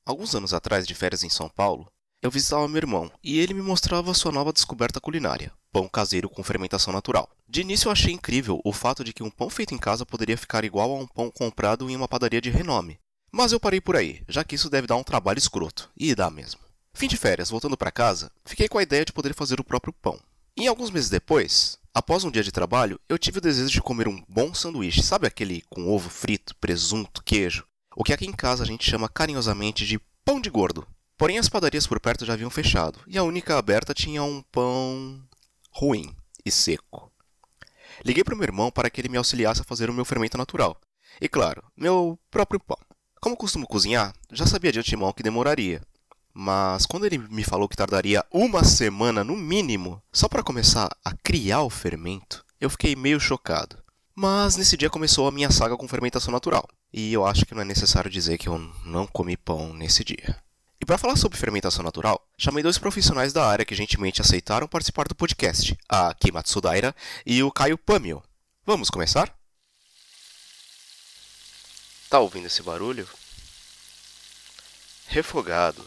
Alguns anos atrás, de férias em São Paulo, eu visitava meu irmão e ele me mostrava sua nova descoberta culinária, pão caseiro com fermentação natural. De início eu achei incrível o fato de que um pão feito em casa poderia ficar igual a um pão comprado em uma padaria de renome. Mas eu parei por aí, já que isso deve dar um trabalho escroto, e dá mesmo. Fim de férias, voltando para casa, fiquei com a ideia de poder fazer o próprio pão. E alguns meses depois, após um dia de trabalho, eu tive o desejo de comer um bom sanduíche, sabe aquele com ovo frito, presunto, queijo? O que aqui em casa a gente chama carinhosamente de pão de gordo. Porém, as padarias por perto já haviam fechado, e a única aberta tinha um pão ruim e seco. Liguei para o meu irmão para que ele me auxiliasse a fazer o meu fermento natural. E claro, meu próprio pão. Como costumo cozinhar, já sabia de antemão que demoraria. Mas quando ele me falou que tardaria uma semana no mínimo, só para começar a criar o fermento, eu fiquei meio chocado. Mas nesse dia começou a minha saga com fermentação natural. E eu acho que não é necessário dizer que eu não comi pão nesse dia. E para falar sobre fermentação natural, chamei dois profissionais da área que gentilmente aceitaram participar do podcast, a Aki Matsudaira e o Caio Pamio. Vamos começar? Tá ouvindo esse barulho? Refogado.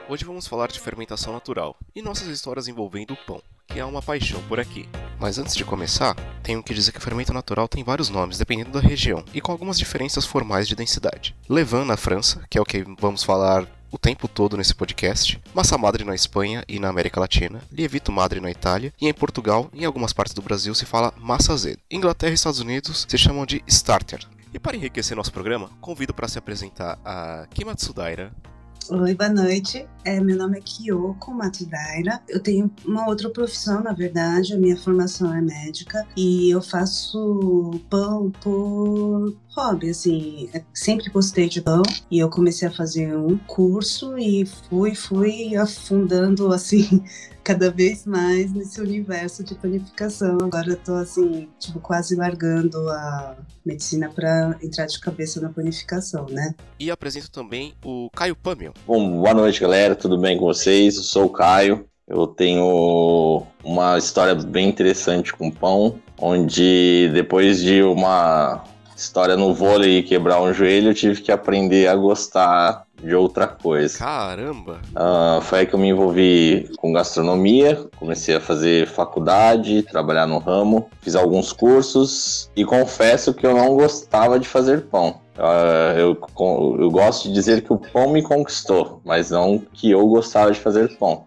Hoje vamos falar de fermentação natural e nossas histórias envolvendo o pão, que é uma paixão por aqui. Mas antes de começar, tenho que dizer que o fermento natural tem vários nomes dependendo da região e com algumas diferenças formais de densidade. Levain na França, que é o que vamos falar o tempo todo nesse podcast, massa madre na Espanha e na América Latina, lievito madre na Itália e em Portugal e em algumas partes do Brasil se fala massa azeda. Inglaterra e Estados Unidos se chamam de starter. E para enriquecer nosso programa, convido para se apresentar a Aki Matsudaira. Oi, boa noite. Meu nome é Kyoko Matsudaira. Eu tenho uma outra profissão, na verdade. A minha formação é médica e eu faço pão por hobby, assim. Sempre gostei de pão e eu comecei a fazer um curso e fui afundando, assim, cada vez mais nesse universo de panificação. Agora eu tô, assim, quase largando a medicina para entrar de cabeça na panificação, né? E apresento também o Caio Pamio. Bom, boa noite, galera. Tudo bem com vocês? Eu sou o Caio. Eu tenho uma história bem interessante com pão, onde depois de uma história no vôlei e quebrar um joelho, eu tive que aprender a gostar de outra coisa. Caramba! Foi aí que eu me envolvi com gastronomia, comecei a fazer faculdade, trabalhar no ramo, fiz alguns cursos e confesso que eu não gostava de fazer pão. Eu gosto de dizer que o pão me conquistou, mas não que eu gostava de fazer pão.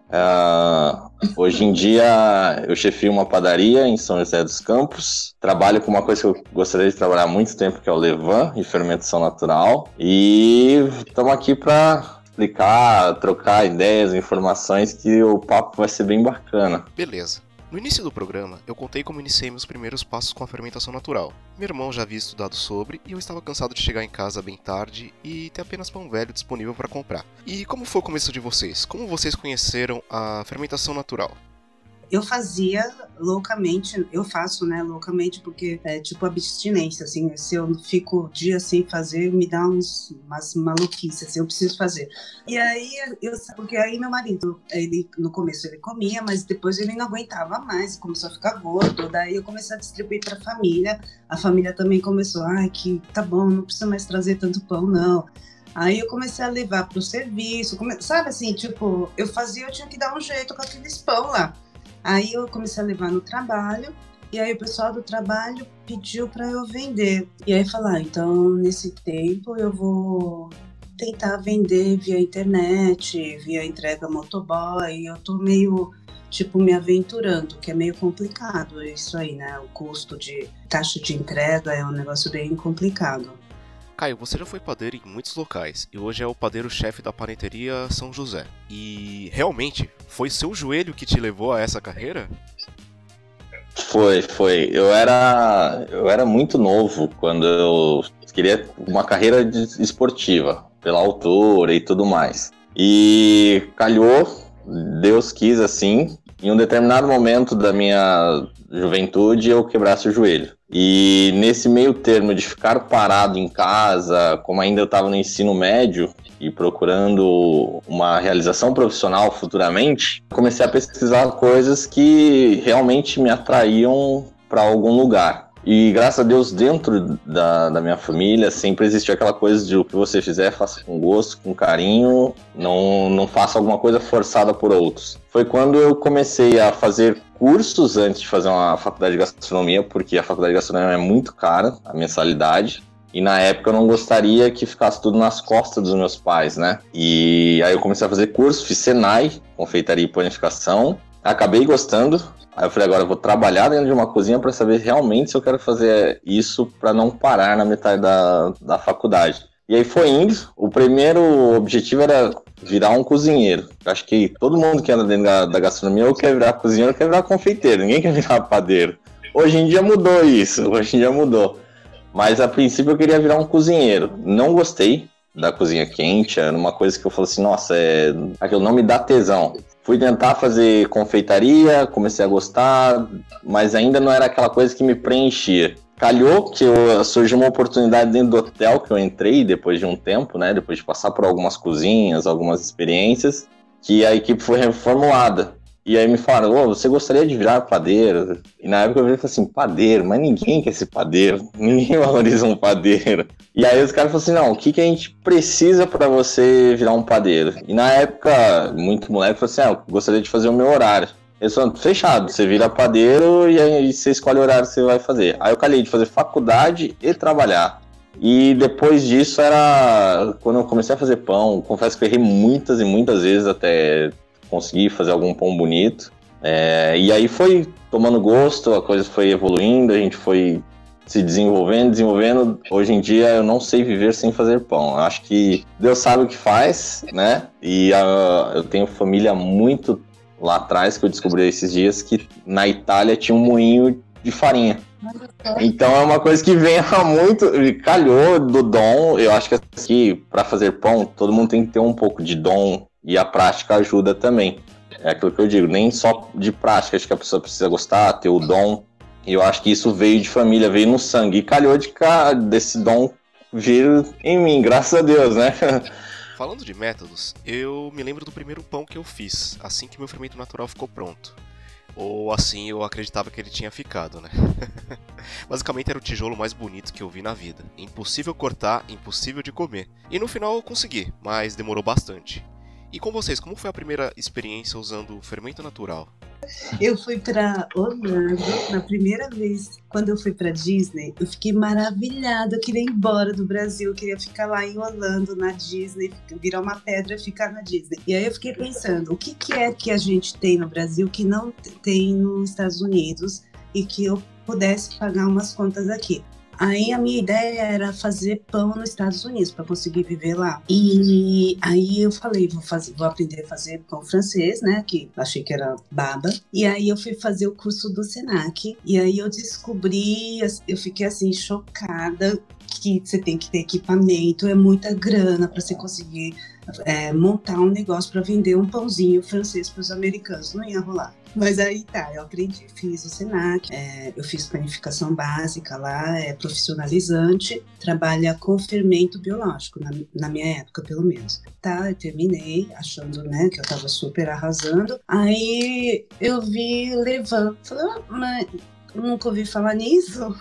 Hoje em dia eu chefio uma padaria em São José dos Campos, trabalho com uma coisa que eu gostaria de trabalhar há muito tempo, que é o Levain e fermentação natural, e estamos aqui para explicar, trocar ideias, informações, que o papo vai ser bem bacana. Beleza. No início do programa, eu contei como iniciei meus primeiros passos com a fermentação natural. Meu irmão já havia estudado sobre e eu estava cansado de chegar em casa bem tarde e ter apenas pão velho disponível para comprar. E como foi o começo de vocês? Como vocês conheceram a fermentação natural? Eu fazia loucamente, eu faço, né, loucamente, porque é tipo abstinência, assim, se eu fico dias sem fazer, me dá umas maluquices, assim, eu preciso fazer. E aí, porque aí meu marido, ele, no começo ele comia, mas depois ele não aguentava mais, começou a ficar gordo, daí eu comecei a distribuir pra família, a família também começou, que tá bom, não precisa mais trazer tanto pão, não. Aí eu comecei a levar pro serviço, sabe assim, tipo, eu tinha que dar um jeito com aqueles pão lá. Aí eu comecei a levar no trabalho, e aí o pessoal do trabalho pediu para eu vender. E aí falar, então nesse tempo eu vou tentar vender via internet, via entrega motoboy, eu tô meio, me aventurando, que é meio complicado isso aí, né? O custo de taxa de entrega é um negócio bem complicado. Caio, você já foi padeiro em muitos locais e hoje é o padeiro-chefe da paneteria São José. E realmente, foi seu joelho que te levou a essa carreira? Foi. Eu era muito novo quando eu queria uma carreira esportiva, pela altura e tudo mais. E calhou, Deus quis assim, em um determinado momento da minha juventude eu quebrasse o joelho. E nesse meio termo de ficar parado em casa, como ainda eu estava no ensino médio e procurando uma realização profissional futuramente, comecei a pesquisar coisas que realmente me atraíam para algum lugar. E graças a Deus, dentro da minha família, sempre existiu aquela coisa de o que você fizer, faça com gosto, com carinho, não faça alguma coisa forçada por outros. Foi quando eu comecei a fazer cursos antes de fazer uma faculdade de gastronomia, porque a faculdade de gastronomia é muito cara, a mensalidade. E na época eu não gostaria que ficasse tudo nas costas dos meus pais, né? E aí eu comecei a fazer curso, fiz Senai, confeitaria e panificação. Acabei gostando. Aí eu falei, agora eu vou trabalhar dentro de uma cozinha para saber realmente se eu quero fazer isso para não parar na metade da faculdade. E aí foi indo. O primeiro objetivo era virar um cozinheiro. Eu acho que todo mundo que anda dentro da gastronomia ou quer virar cozinheiro ou quer virar confeiteiro. Ninguém quer virar padeiro. Hoje em dia mudou isso. Mas a princípio eu queria virar um cozinheiro. Não gostei da cozinha quente. Era uma coisa que eu falei assim, nossa, aquele não me dá tesão. Fui tentar fazer confeitaria, comecei a gostar, mas ainda não era aquela coisa que me preenchia. Calhou que surgiu uma oportunidade dentro do hotel que eu entrei depois de um tempo, né? Depois de passar por algumas cozinhas, algumas experiências, que a equipe foi reformulada. E aí me falaram, você gostaria de virar padeiro? E na época eu falei assim, padeiro? Mas ninguém quer ser padeiro. Ninguém valoriza um padeiro. E aí os caras falaram assim, não, o que a gente precisa para você virar um padeiro? E na época, muito moleque, falou assim, eu gostaria de fazer o meu horário. Eles falaram, fechado, você vira padeiro e aí você escolhe o horário que você vai fazer. Aí eu calhei de fazer faculdade e trabalhar. E depois disso era quando eu comecei a fazer pão. Confesso que eu errei muitas e muitas vezes até conseguir fazer algum pão bonito. E aí foi tomando gosto, a coisa foi evoluindo, a gente foi se desenvolvendo. Hoje em dia eu não sei viver sem fazer pão. Eu acho que Deus sabe o que faz, né? E eu tenho família muito lá atrás, que eu descobri esses dias, que na Itália tinha um moinho de farinha. Então é uma coisa que vem há muito, calhou do dom. Eu acho que para fazer pão, todo mundo tem que ter um pouco de dom e a prática ajuda também. É aquilo que eu digo, nem só de prática, acho que a pessoa precisa gostar, ter o dom. E eu acho que isso veio de família, veio no sangue. E calhou desse dom vir em mim, graças a Deus, né? Falando de métodos, eu me lembro do primeiro pão que eu fiz, assim que meu fermento natural ficou pronto. Ou assim eu acreditava que ele tinha ficado, né? Basicamente era o tijolo mais bonito que eu vi na vida. Impossível cortar, impossível de comer. E no final eu consegui, mas demorou bastante. E com vocês, como foi a primeira experiência usando fermento natural? Eu fui para Orlando na primeira vez. Quando eu fui para Disney, eu fiquei maravilhada. Eu queria ir embora do Brasil, eu queria ficar lá em Orlando, na Disney, virar uma pedra e ficar na Disney. E aí eu fiquei pensando, o que é que a gente tem no Brasil que não tem nos Estados Unidos e que eu pudesse pagar umas contas aqui? Aí a minha ideia era fazer pão nos Estados Unidos para conseguir viver lá. E aí eu falei, vou aprender a fazer pão francês, né? Que achei que era baba. E aí eu fui fazer o curso do Senac. E aí eu descobri, eu fiquei assim chocada que você tem que ter equipamento, é muita grana para você conseguir montar um negócio para vender um pãozinho francês para os americanos. Não ia rolar. Mas aí tá, eu aprendi, fiz o Senac, eu fiz panificação básica lá, profissionalizante, trabalha com fermento biológico, na minha época pelo menos. Tá, eu terminei achando, né, que eu tava super arrasando. Aí eu vi Levan, falei, mas nunca ouvi falar nisso?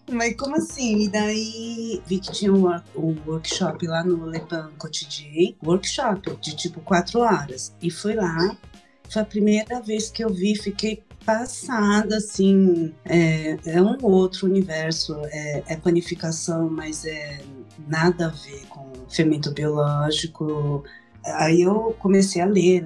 Mas como assim? E daí vi que tinha um workshop lá no Le Pain Quotidien, workshop de tipo 4 horas. E fui lá. Foi a primeira vez que eu vi, fiquei passada, assim, é um outro universo, é panificação, mas nada a ver com fermento biológico. Aí eu comecei a ler,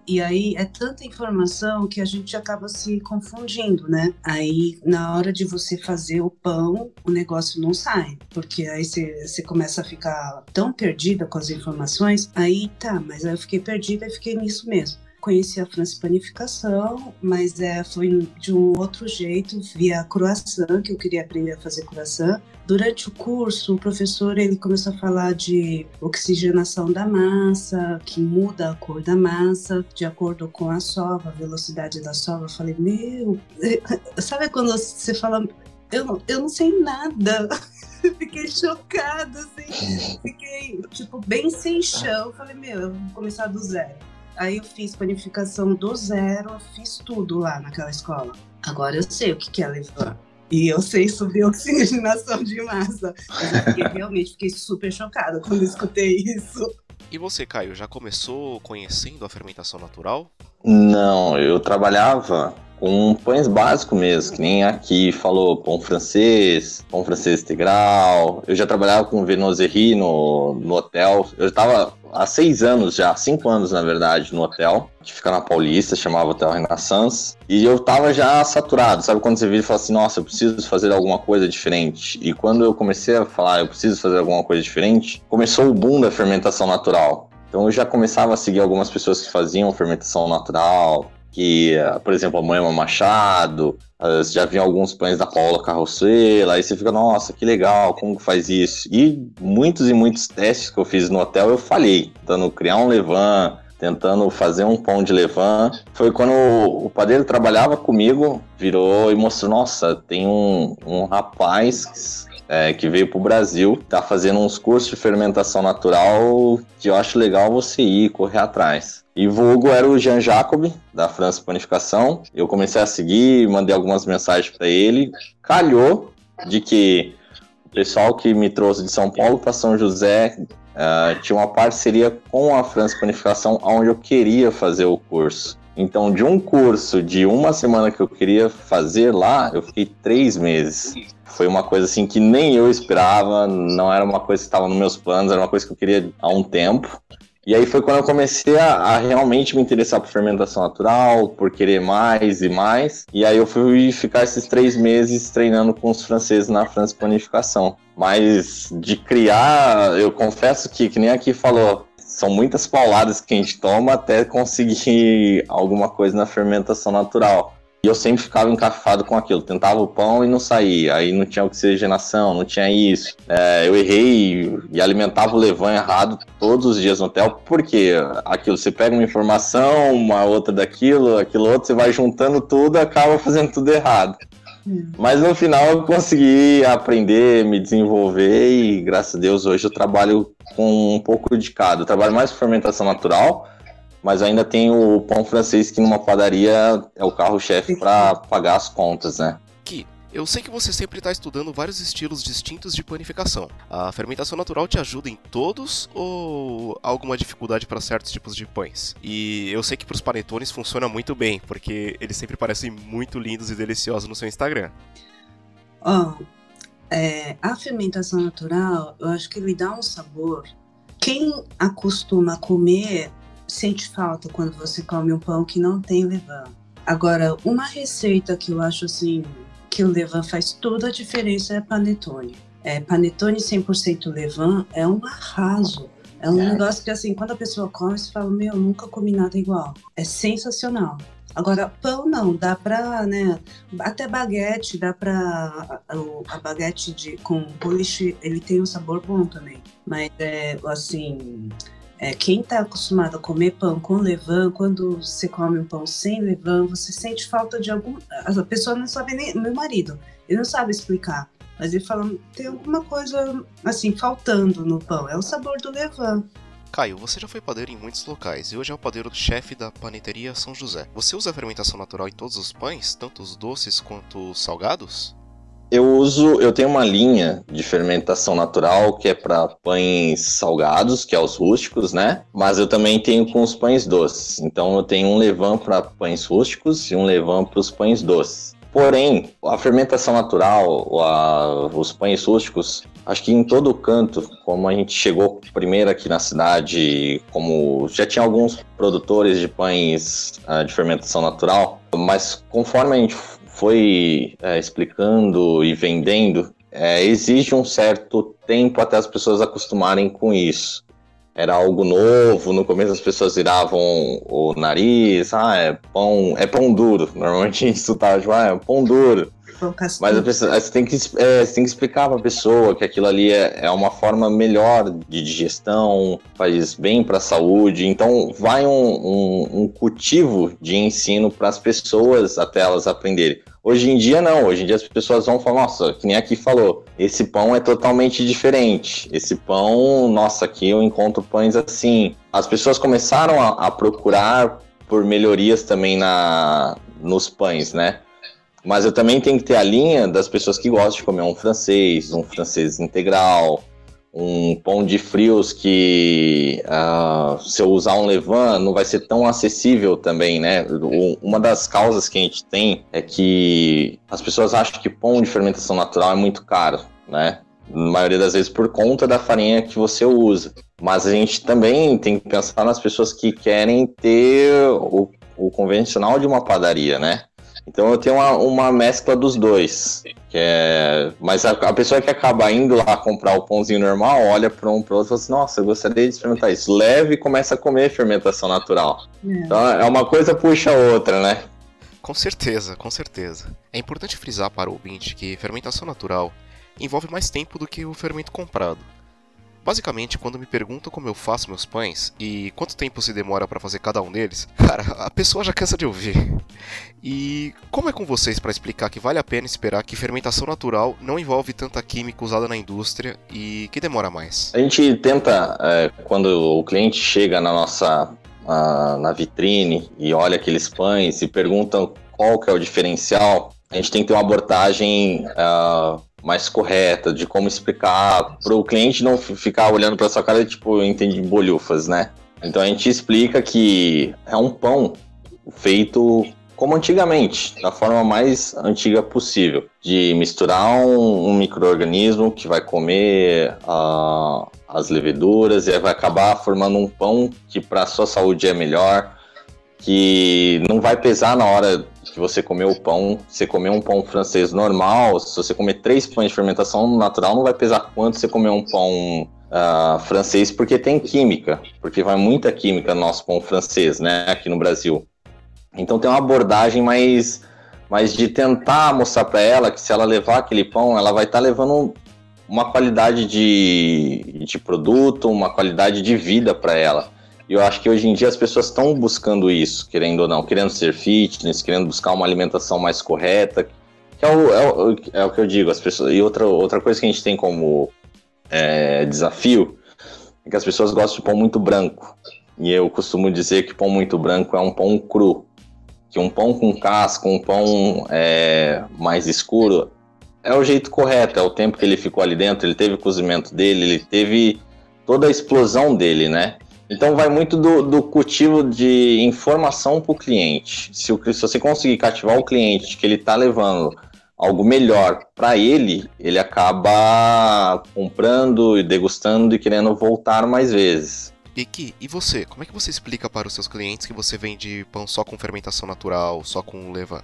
e aí é tanta informação que a gente acaba se confundindo, né? Aí, na hora de você fazer o pão, o negócio não sai, porque aí você começa a ficar tão perdida com as informações, aí tá, mas aí eu fiquei perdida e fiquei nisso mesmo. Conheci a France Panificação, mas foi de um outro jeito, via croissant, que eu queria aprender a fazer croissant. Durante o curso, o professor ele começou a falar de oxigenação da massa, que muda a cor da massa, de acordo com a sova, a velocidade da sova. Eu falei, sabe quando você fala, eu não sei nada? Fiquei chocada, assim, fiquei, tipo, bem sem chão. Eu falei, eu vou começar do zero. Aí eu fiz panificação do zero, eu fiz tudo lá naquela escola. Agora eu sei o que é levar. E eu sei sobre oxigenação de massa. Mas eu realmente fiquei super chocada quando escutei isso. E você, Caio, já começou conhecendo a fermentação natural? Não, eu trabalhava com pães básicos mesmo, que nem aqui falou, pão francês integral. Eu já trabalhava com Viennoiserie no hotel. Eu estava há 6 anos já, 5 anos na verdade, no hotel, que fica na Paulista, chamava Hotel Renaissance. E eu tava já saturado, sabe quando você vira e fala assim, nossa, eu preciso fazer alguma coisa diferente. E quando eu comecei a falar, eu preciso fazer alguma coisa diferente, começou o boom da fermentação natural. Então eu já começava a seguir algumas pessoas que faziam fermentação natural, que, por exemplo, a Moema Machado, já vi alguns pães da Paola Carrossela, aí você fica, nossa, que legal, como que faz isso? E muitos testes que eu fiz no hotel eu falhei, tentando criar um levain, tentando fazer um pão de levain. Foi quando o padeiro trabalhava comigo, virou e mostrou, nossa, tem um rapaz que veio pro Brasil, tá fazendo uns cursos de fermentação natural que eu acho legal você ir, correr atrás. E vulgo era o Jean Jacob, da França Panificação. Eu comecei a seguir, mandei algumas mensagens para ele. Calhou de que o pessoal que me trouxe de São Paulo para São José tinha uma parceria com a França Panificação, onde eu queria fazer o curso. Então, de um curso de uma semana que eu queria fazer lá, eu fiquei 3 meses. Foi uma coisa assim que nem eu esperava, não era uma coisa que estava nos meus planos, era uma coisa que eu queria há um tempo. E aí foi quando eu comecei a realmente me interessar por fermentação natural, por querer mais e mais. E aí eu fui ficar esses 3 meses treinando com os franceses na França Panificação. Mas de criar, eu confesso que nem aqui falou, são muitas pauladas que a gente toma até conseguir alguma coisa na fermentação natural. E eu sempre ficava encafado com aquilo, tentava o pão e não saía, aí não tinha oxigenação, não tinha isso. Eu errei e alimentava o levain errado todos os dias no hotel, porque aquilo, você pega uma informação, uma outra daquilo, aquilo outro, você vai juntando tudo e acaba fazendo tudo errado. Mas no final eu consegui aprender, me desenvolver e graças a Deus hoje eu trabalho com um pouco de cada. Eu trabalho mais com fermentação natural, mas ainda tem o pão francês que numa padaria é o carro-chefe para pagar as contas, né? Ki, eu sei que você sempre está estudando vários estilos distintos de panificação. A fermentação natural te ajuda em todos ou há alguma dificuldade para certos tipos de pães? E eu sei que para os panetones funciona muito bem, porque eles sempre parecem muito lindos e deliciosos no seu Instagram. A fermentação natural, eu acho que ele dá um sabor. Quem acostuma a comer sente falta quando você come um pão que não tem levain. Agora, uma receita que eu acho assim que o levain faz toda a diferença é panetone. Panetone 100% levain é um arraso. É um negócio que assim, quando a pessoa come, você fala, meu, nunca comi nada igual. É sensacional. Agora, pão não, dá pra, né, até baguete, dá pra, a baguete com polish, ele tem um sabor bom também. Mas, assim, quem tá acostumado a comer pão com levain, quando você come um pão sem levain, você sente falta de algum... A pessoa não sabe nem... Meu marido, ele não sabe explicar, mas ele fala, tem alguma coisa, assim, faltando no pão. É o sabor do levain. Caio, você já foi padeiro em muitos locais e hoje é o padeiro-chefe da paneteria São José. Você usa a fermentação natural em todos os pães, tanto os doces quanto os salgados? Eu tenho uma linha de fermentação natural que é para pães salgados, que é os rústicos, né? Mas eu também tenho com os pães doces. Então eu tenho um levain para pães rústicos e um levain para os pães doces. Porém, a fermentação natural, os pães rústicos, acho que em todo canto, como a gente chegou primeiro aqui na cidade, como já tinha alguns produtores de pães de fermentação natural, mas conforme a gente foi explicando e vendendo, exige um certo tempo até as pessoas acostumarem com isso. Era algo novo, no começo as pessoas viravam o nariz, é pão duro. Normalmente isso tá, é pão duro. Mas você tem que explicar para a pessoa que aquilo ali é uma forma melhor de digestão, faz bem para a saúde. Então vai um cultivo de ensino para as pessoas até elas aprenderem. Hoje em dia não, hoje em dia as pessoas vão falar, nossa, que nem aqui falou, esse pão é totalmente diferente, esse pão, nossa, aqui eu encontro pães assim. As pessoas começaram a procurar por melhorias também nos pães, né? Mas eu também tenho que ter a linha das pessoas que gostam de comer um francês integral, um pão de frios que se eu usar um levain não vai ser tão acessível também, né? Uma das causas que a gente tem é que as pessoas acham que pão de fermentação natural é muito caro, né? Na maioria das vezes por conta da farinha que você usa. Mas a gente também tem que pensar nas pessoas que querem ter o convencional de uma padaria, né? Então eu tenho uma mescla dos dois. Mas a pessoa que acaba indo lá comprar o pãozinho normal, olha para um para outro e fala assim, nossa, eu gostaria de experimentar isso. Leve e começa a comer fermentação natural. Então é uma coisa puxa a outra, né? Com certeza, com certeza. É importante frisar para o ouvinte que fermentação natural envolve mais tempo do que o fermento comprado. Basicamente, quando me perguntam como eu faço meus pães e quanto tempo se demora para fazer cada um deles, cara, a pessoa já cansa de ouvir. E como é com vocês para explicar que vale a pena esperar que fermentação natural não envolve tanta química usada na indústria e que demora mais? A gente tenta, quando o cliente chega na vitrine e olha aqueles pães e perguntam qual que é o diferencial, a gente tem que ter uma abordagem mais correta, de como explicar, para o cliente não ficar olhando para sua cara e tipo, entende bolhufas, né? Então a gente explica que é um pão feito como antigamente, da forma mais antiga possível, de misturar um micro-organismo que vai comer as leveduras e vai acabar formando um pão que para a sua saúde é melhor, que não vai pesar na hora que você comer o pão. Você comer um pão francês normal, se você comer 3 pães de fermentação natural, não vai pesar quanto você comer um pão francês, porque tem química, porque vai muita química no nosso pão francês, né, aqui no Brasil. Então tem uma abordagem mais de tentar mostrar para ela que se ela levar aquele pão, ela vai estar levando uma qualidade de produto, uma qualidade de vida para ela. E eu acho que hoje em dia as pessoas estão buscando isso, querendo ou não, querendo ser fitness, querendo buscar uma alimentação mais correta, que é o que eu digo, as pessoas. E outra coisa que a gente tem como desafio é que as pessoas gostam de pão muito branco. E eu costumo dizer que pão muito branco é um pão cru, que um pão com casca, um pão mais escuro, é o jeito correto, é o tempo que ele ficou ali dentro, ele teve o cozimento dele, ele teve toda a explosão dele, né? Então vai muito do cultivo de informação para o cliente. Se você conseguir cativar o cliente, que ele está levando algo melhor para ele acaba comprando e degustando e querendo voltar mais vezes. Iki, e você? Como é que você explica para os seus clientes que você vende pão só com fermentação natural, só com levain?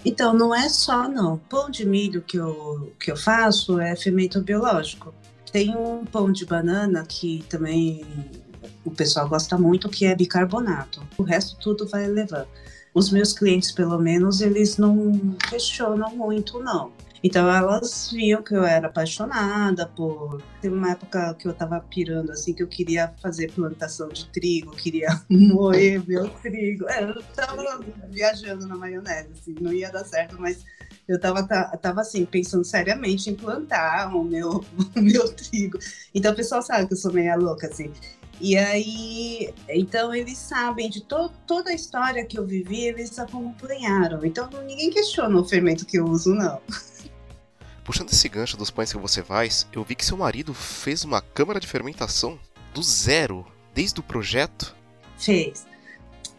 Então, não é só, não. Pão de milho que eu faço é fermento biológico. Tem um pão de banana que também o pessoal gosta muito, que é bicarbonato. O resto tudo vai levar. Os meus clientes, pelo menos, eles não questionam muito, não. Então elas viam que eu era apaixonada por... Teve uma época que eu tava pirando, assim, que eu queria fazer plantação de trigo, queria moer meu trigo. Eu tava viajando na maionese, assim, não ia dar certo, mas eu tava assim, pensando seriamente em plantar o meu trigo. Então o pessoal sabe que eu sou meio louca, assim. E aí, então eles sabem de toda a história que eu vivi, eles acompanharam. Então ninguém questiona o fermento que eu uso, não. Puxando esse gancho dos pães que você faz, eu vi que seu marido fez uma câmara de fermentação do zero, desde o projeto. Fez.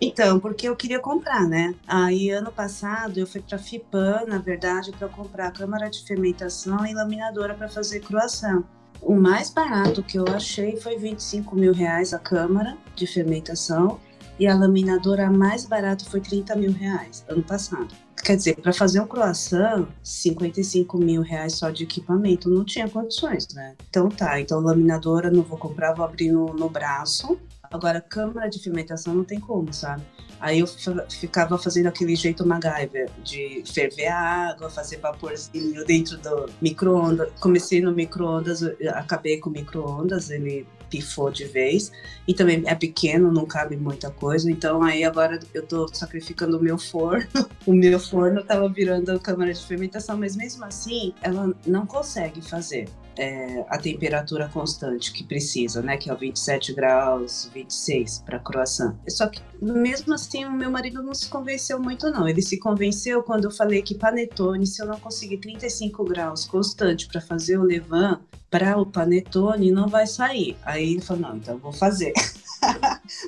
Então, porque eu queria comprar, né? Aí, ano passado, eu fui para a FIPAM, na verdade, para comprar a câmara de fermentação e laminadora para fazer croissant. O mais barato que eu achei foi R$25 mil a câmara de fermentação e a laminadora mais barata foi R$30 mil ano passado. Quer dizer, para fazer um croissant, R$55 mil só de equipamento, não tinha condições, né? Então laminadora não vou comprar, vou abrir no braço. Agora, câmara de fermentação não tem como, sabe? Aí eu ficava fazendo aquele jeito MacGyver, de ferver a água, fazer vaporzinho dentro do micro-ondas. Comecei no micro-ondas, acabei com o micro-ondas, ele pifou de vez. E também é pequeno, não cabe muita coisa. Então aí agora eu tô sacrificando o meu forno. O meu forno tava virando câmara de fermentação, mas mesmo assim ela não consegue fazer a temperatura constante que precisa, né? Que é o 27 graus, 26 para croissant. Só que mesmo assim, o meu marido não se convenceu muito, não. Ele se convenceu quando eu falei que panetone, se eu não conseguir 35 graus constante para fazer o levain, para o panetone não vai sair. Aí ele falou, não, então eu vou fazer.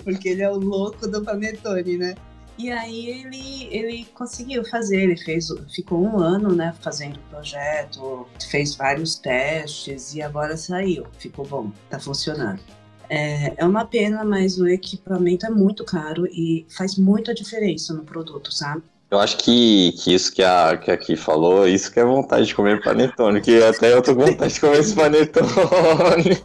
Porque ele é o louco do panetone, né? E aí ele conseguiu fazer, ficou 1 ano, né, fazendo o projeto, fez vários testes e agora saiu. Ficou bom, tá funcionando. É uma pena, mas o equipamento é muito caro e faz muita diferença no produto, sabe? Eu acho que isso que a Ki falou, isso que é vontade de comer panetone, que até eu tô com vontade de comer esse panetone.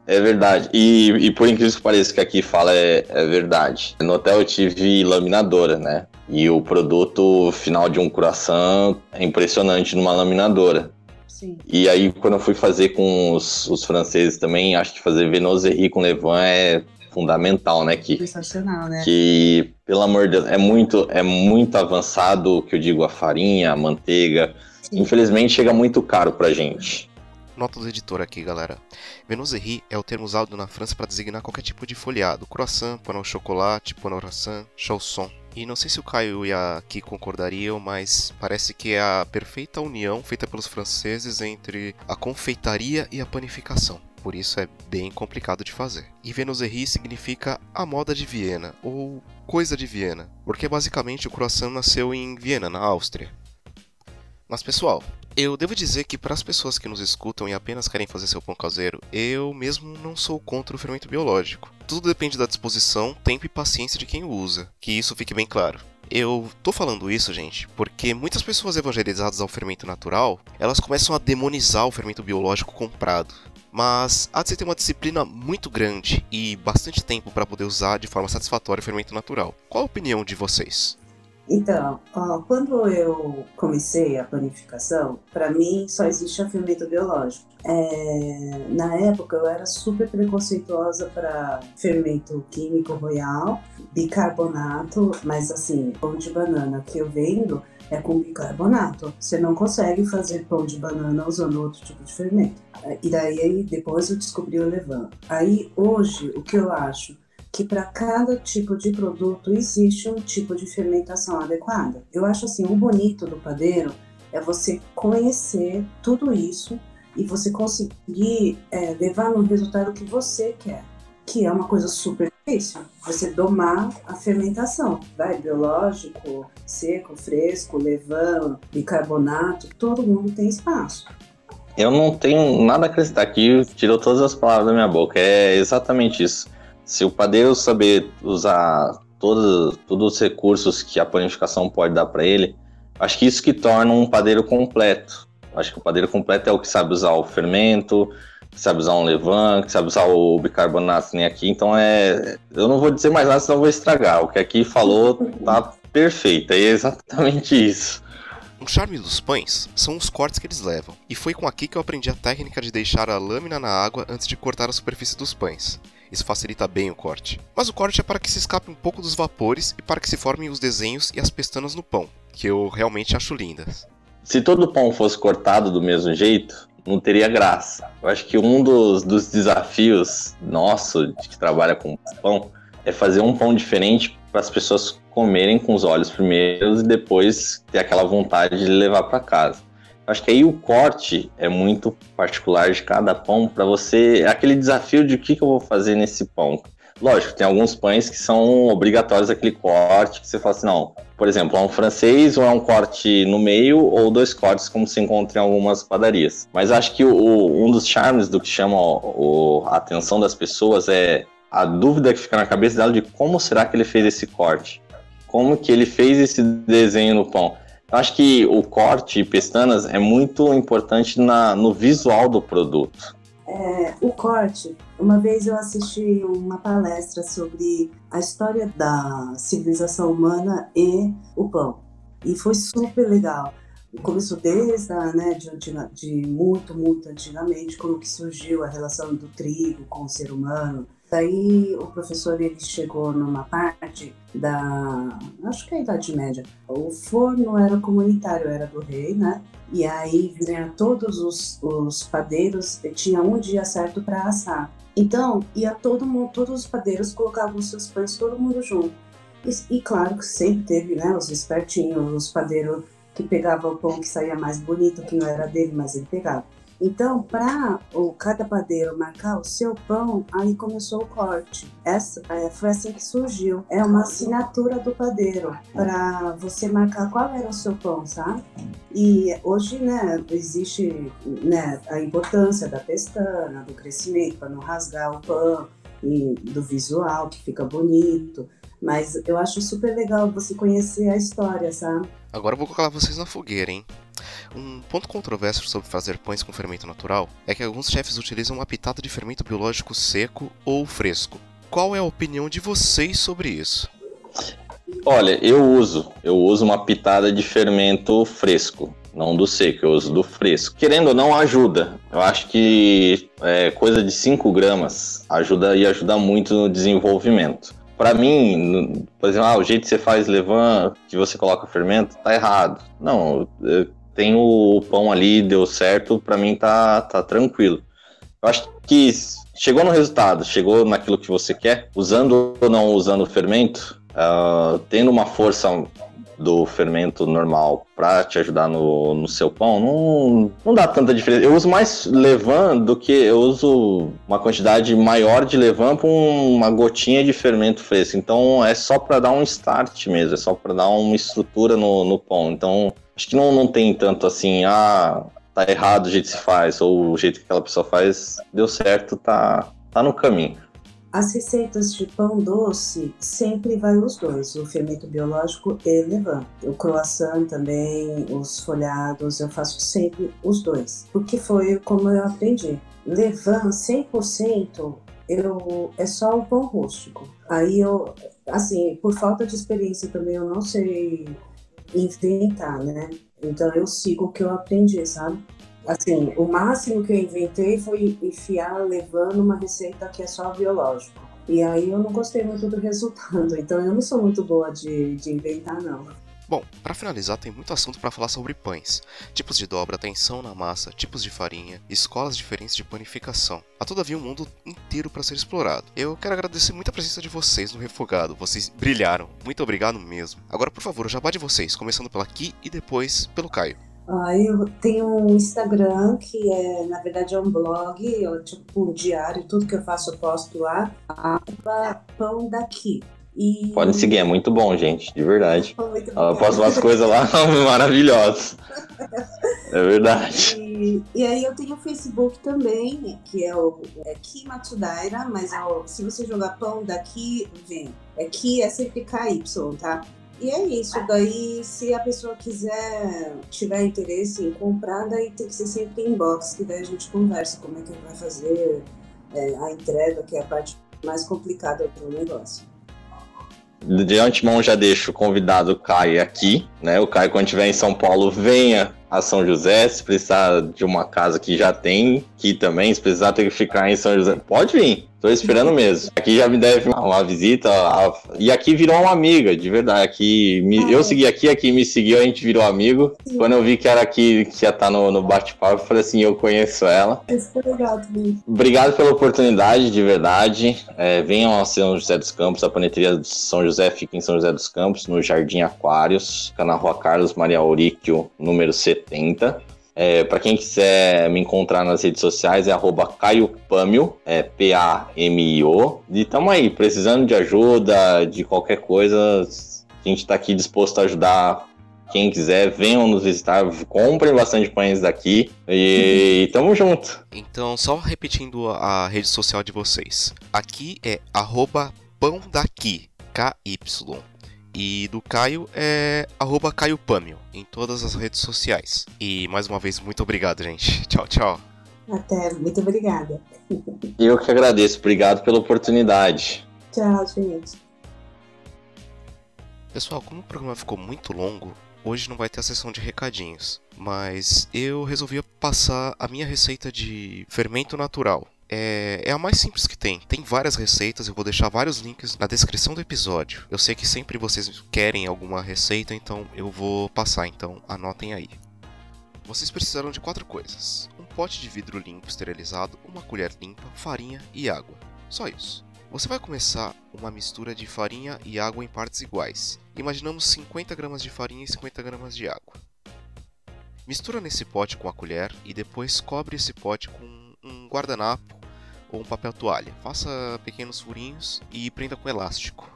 É verdade. E por incrível que pareça, o que aqui fala é verdade. No hotel eu tive laminadora, né? E o produto final de um croissant é impressionante numa laminadora. Sim. E aí, quando eu fui fazer com os franceses também, acho que fazer viennoiserie com levain é fundamental, né? Sensacional, né? Que, pelo amor de Deus, é muito avançado, que eu digo, a farinha, a manteiga. Sim. Infelizmente, chega muito caro pra gente. Nota do editor aqui, galera. Viennoiserie é o termo usado na França para designar qualquer tipo de folhado. Croissant, pão ao chocolate, pão au croissant, chausson. E não sei se o Caio e a Ki concordariam, mas parece que é a perfeita união feita pelos franceses entre a confeitaria e a panificação. Por isso é bem complicado de fazer. E Viennoiserie significa a moda de Viena, ou coisa de Viena, porque basicamente o croissant nasceu em Viena, na Áustria. Mas pessoal, eu devo dizer que para as pessoas que nos escutam e apenas querem fazer seu pão caseiro, eu mesmo não sou contra o fermento biológico. Tudo depende da disposição, tempo e paciência de quem o usa, que isso fique bem claro. Eu tô falando isso, gente, porque muitas pessoas evangelizadas ao fermento natural, elas começam a demonizar o fermento biológico comprado. Mas há de se ter uma disciplina muito grande e bastante tempo para poder usar de forma satisfatória o fermento natural. Qual a opinião de vocês? Então, quando eu comecei a panificação, para mim só existia fermento biológico. Na época eu era super preconceituosa para fermento químico royal, bicarbonato, mas assim, pão de banana que eu vendo é com bicarbonato. Você não consegue fazer pão de banana usando outro tipo de fermento. E daí depois eu descobri o levain. Aí hoje o que eu acho? Que para cada tipo de produto existe um tipo de fermentação adequada. Eu acho assim, o bonito do padeiro é você conhecer tudo isso e você conseguir levar no resultado que você quer, que é uma coisa super difícil. Você domar a fermentação, biológico, seco, fresco, levain, bicarbonato, todo mundo tem espaço. Eu não tenho nada a acrescentar aqui, tirou todas as palavras da minha boca, é exatamente isso. Se o padeiro saber usar todos os recursos que a panificação pode dar para ele, acho que isso que torna um padeiro completo. Acho que o padeiro completo é o que sabe usar o fermento, que sabe usar um levain, que sabe usar o bicarbonato, nem aqui. Então eu não vou dizer mais nada, senão eu vou estragar. O que aqui falou tá perfeito, é exatamente isso. Um charme dos pães são os cortes que eles levam, e foi com aqui que eu aprendi a técnica de deixar a lâmina na água antes de cortar a superfície dos pães. Isso facilita bem o corte. Mas o corte é para que se escape um pouco dos vapores e para que se formem os desenhos e as pestanas no pão, que eu realmente acho lindas. Se todo pão fosse cortado do mesmo jeito, não teria graça. Eu acho que um dos desafios nosso de que trabalha com pão é fazer um pão diferente para as pessoas comerem com os olhos primeiro e depois ter aquela vontade de levar para casa. Acho que aí o corte é muito particular de cada pão para você, é aquele desafio de o que eu vou fazer nesse pão. Lógico, tem alguns pães que são obrigatórios aquele corte, que você fala assim, não, por exemplo, é um francês ou é um corte no meio ou 2 cortes, como se encontra em algumas padarias. Mas acho que um dos charmes do que chama a atenção das pessoas é a dúvida que fica na cabeça dela de como será que ele fez esse corte, como que ele fez esse desenho no pão. Eu acho que o corte e pestanas é muito importante no visual do produto. O corte, uma vez eu assisti uma palestra sobre a história da civilização humana e o pão. E foi super legal. Começou desde de muito antigamente, como que surgiu a relação do trigo com o ser humano. Daí o professor ele chegou numa parte acho que é a Idade Média. O forno era comunitário, era do rei, né? E aí todos os padeiros tinham um dia certo para assar. Então, ia todo mundo, todos os padeiros colocavam os seus pães, todo mundo junto. E claro que sempre teve, né, os espertinhos, os padeiros que pegavam o pão que saía mais bonito, que não era dele, mas ele pegava. Então, para cada padeiro marcar o seu pão, aí começou o corte. Foi assim que surgiu. É uma assinatura do padeiro para você marcar qual era o seu pão, sabe? E hoje, né, existe, né, a importância da pestana, do crescimento, para não rasgar o pão, e do visual, que fica bonito. Mas eu acho super legal você conhecer a história, sabe? Agora eu vou colocar vocês na fogueira, hein? Um ponto controverso sobre fazer pães com fermento natural é que alguns chefes utilizam uma pitada de fermento biológico seco ou fresco. Qual é a opinião de vocês sobre isso? Olha, eu uso uma pitada de fermento fresco, não do seco, eu uso do fresco. Querendo ou não, ajuda. Eu acho que coisa de 5 gramas ajuda muito no desenvolvimento. Para mim, por exemplo, o jeito que você faz levain, que você coloca fermento, tá errado. Não, tem o pão ali, deu certo, para mim tá tranquilo. Eu acho que chegou no resultado, chegou naquilo que você quer, usando ou não usando o fermento, tendo uma força do fermento normal para te ajudar no seu pão, não dá tanta diferença. Eu uso mais levain do que eu uso uma quantidade maior de levain com uma gotinha de fermento fresco. Então é só para dar um start mesmo, é só para dar uma estrutura no pão. Então acho que não tem tanto assim, tá errado o jeito que se faz, ou o jeito que aquela pessoa faz, deu certo, tá no caminho. As receitas de pão doce sempre vai os dois, o fermento biológico e levain. O croissant também, os folhados, eu faço sempre os dois, porque foi como eu aprendi. Levain 100% é só o pão rústico. Aí eu, assim, por falta de experiência também, eu não sei inventar, né? Então eu sigo o que eu aprendi, sabe? Assim, o máximo que eu inventei foi enfiar levando uma receita que é só biológico. E aí eu não gostei muito do resultado, então eu não sou muito boa de inventar, não. Bom, para finalizar, tem muito assunto para falar sobre pães. Tipos de dobra, tensão na massa, tipos de farinha, escolas diferentes de panificação. Há todavia um mundo inteiro para ser explorado. Eu quero agradecer muito a presença de vocês no Refogado, vocês brilharam. Muito obrigado mesmo. Agora, por favor, o jabá de vocês, começando pela Ki e depois pelo Caio. Eu tenho um Instagram que na verdade é um blog, tipo um diário, tudo que eu faço eu posto lá, Pão Daqui. Pode seguir, é muito bom, gente, de verdade. Eu posto umas coisas lá maravilhosas. É verdade. E aí eu tenho o Facebook também, que é Ki Matsudaira, mas se você jogar Pão Daqui, vem. Ki é sempre KY, tá? E é isso, daí se a pessoa tiver interesse em comprar, daí tem que ser sempre inbox, que daí a gente conversa como é que vai fazer a entrega, que é a parte mais complicada do negócio. De antemão já deixo o convidado Caio aqui, né? O Caio, quando estiver em São Paulo, venha a São José, se precisar de uma casa que já tem, que também, se precisar ter que ficar em São José, pode vir. Tô esperando mesmo. Aqui já me deve uma visita. E aqui virou uma amiga, de verdade. Eu segui aqui me seguiu, a gente virou amigo. Sim. Quando eu vi que era aqui, que ia estar no bate-papo, eu falei assim, eu conheço ela. Isso foi legal também. Obrigado pela oportunidade, de verdade. Venham a São José dos Campos, a paneteria de São José fica em São José dos Campos, no Jardim Aquários, fica na Rua Carlos Maria Auríquio, número 70. Para quem quiser me encontrar nas redes sociais, é @CaioPamio, PAMIO. E tamo aí, precisando de ajuda, de qualquer coisa, a gente tá aqui disposto a ajudar. Quem quiser, venham nos visitar, comprem bastante pães daqui e tamo junto. Então, só repetindo a rede social de vocês. Aqui é @pãodaqui, KY. E do Caio é @CaioPamio em todas as redes sociais. E mais uma vez, muito obrigado, gente. Tchau, tchau. Até, muito obrigada. Eu que agradeço, obrigado pela oportunidade. Tchau, gente. Pessoal, como o programa ficou muito longo, hoje não vai ter a sessão de recadinhos. Mas eu resolvi passar a minha receita de fermento natural. É a mais simples que tem. Tem várias receitas, eu vou deixar vários links na descrição do episódio. Eu sei que sempre vocês querem alguma receita, então eu vou passar, então anotem aí. vocês precisarão de 4 coisas: um pote de vidro limpo esterilizado, uma colher limpa, farinha e água. Só isso. Você vai começar uma mistura de farinha e água em partes iguais. Imaginamos 50 gramas de farinha e 50 gramas de água. Mistura nesse pote com a colher e depois cobre esse pote com um guardanapo ou um papel toalha. Faça pequenos furinhos e prenda com elástico.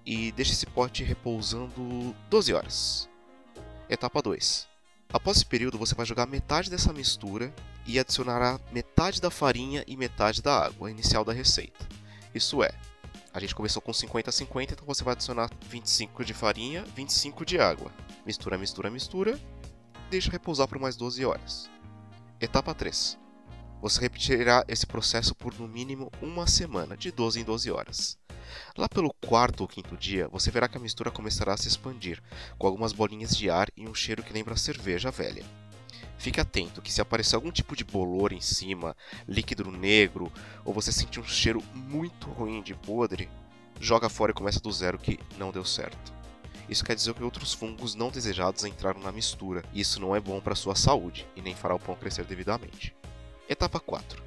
E deixe esse pote repousando 12 horas. Etapa 2. Após esse período, você vai jogar metade dessa mistura e adicionará metade da farinha e metade da água inicial da receita. Isso é, a gente começou com 50-50, então você vai adicionar 25 de farinha, 25 de água. Mistura, mistura, mistura. Deixa repousar por mais 12 horas. Etapa 3. Você repetirá esse processo por no mínimo uma semana, de 12 em 12 horas. Lá pelo 4º ou 5º dia, você verá que a mistura começará a se expandir, com algumas bolinhas de ar e um cheiro que lembra cerveja velha. Fique atento que se aparecer algum tipo de bolor em cima, líquido negro, ou você sentir um cheiro muito ruim de podre, joga fora e começa do zero que não deu certo. Isso quer dizer que outros fungos não desejados entraram na mistura, e isso não é bom para a sua saúde, e nem fará o pão crescer devidamente. Etapa 4.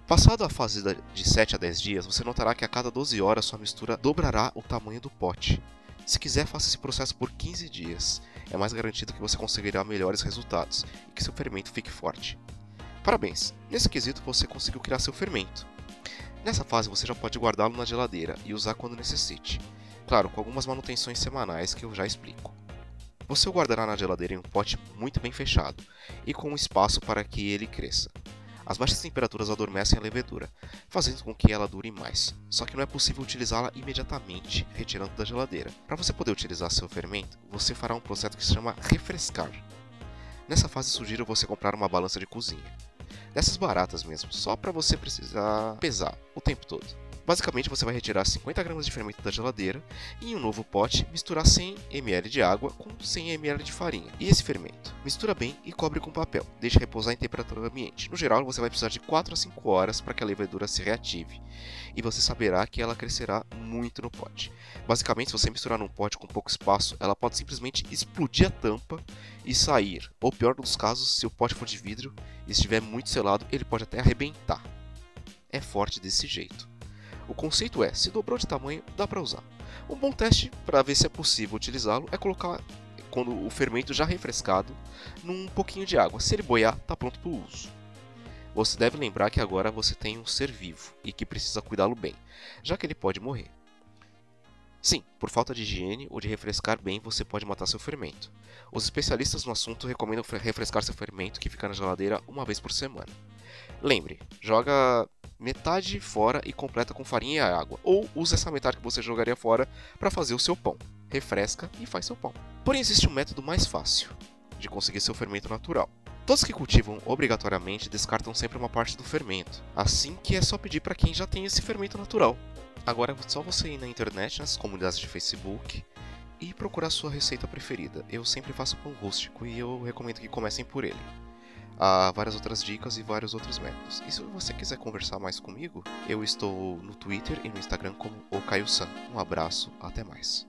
Passado a fase de 7 a 10 dias, você notará que a cada 12 horas sua mistura dobrará o tamanho do pote. Se quiser, faça esse processo por 15 dias. É mais garantido que você conseguirá melhores resultados e que seu fermento fique forte. Parabéns! Nesse quesito você conseguiu criar seu fermento. Nessa fase você já pode guardá-lo na geladeira e usar quando necessite. Claro, com algumas manutenções semanais que eu já explico. Você o guardará na geladeira em um pote muito bem fechado e com espaço para que ele cresça. As baixas temperaturas adormecem a levedura, fazendo com que ela dure mais, só que não é possível utilizá-la imediatamente, retirando da geladeira. Para você poder utilizar seu fermento, você fará um processo que se chama refrescar. Nessa fase sugiro você comprar uma balança de cozinha, dessas baratas mesmo, só para você precisar pesar o tempo todo. Basicamente você vai retirar 50 gramas de fermento da geladeira e em um novo pote misturar 100 ml de água com 100 ml de farinha e esse fermento. Mistura bem e cobre com papel, deixe repousar em temperatura ambiente. No geral você vai precisar de 4 a 5 horas para que a levedura se reative e você saberá que ela crescerá muito no pote. Basicamente se você misturar num pote com pouco espaço, ela pode simplesmente explodir a tampa e sair, ou pior dos casos, se o pote for de vidro e estiver muito selado, ele pode até arrebentar. É forte desse jeito. O conceito é, se dobrou de tamanho, dá para usar. Um bom teste para ver se é possível utilizá-lo é colocar, quando o fermento já refrescado, num pouquinho de água. Se ele boiar, está pronto para o uso. Você deve lembrar que agora você tem um ser vivo e que precisa cuidá-lo bem, já que ele pode morrer. Sim, por falta de higiene ou de refrescar bem, você pode matar seu fermento. Os especialistas no assunto recomendam refrescar seu fermento que fica na geladeira uma vez por semana. Lembre, joga metade fora e completa com farinha e água, ou use essa metade que você jogaria fora para fazer o seu pão. Refresca e faz seu pão. Porém existe um método mais fácil de conseguir seu fermento natural. Todos que cultivam obrigatoriamente descartam sempre uma parte do fermento, assim que é só pedir para quem já tem esse fermento natural. Agora é só você ir na internet, nas comunidades de Facebook e procurar sua receita preferida. Eu sempre faço pão rústico e eu recomendo que comecem por ele. Há várias outras dicas e vários outros métodos. E se você quiser conversar mais comigo, eu estou no Twitter e no Instagram como o Caio San. Um abraço, até mais.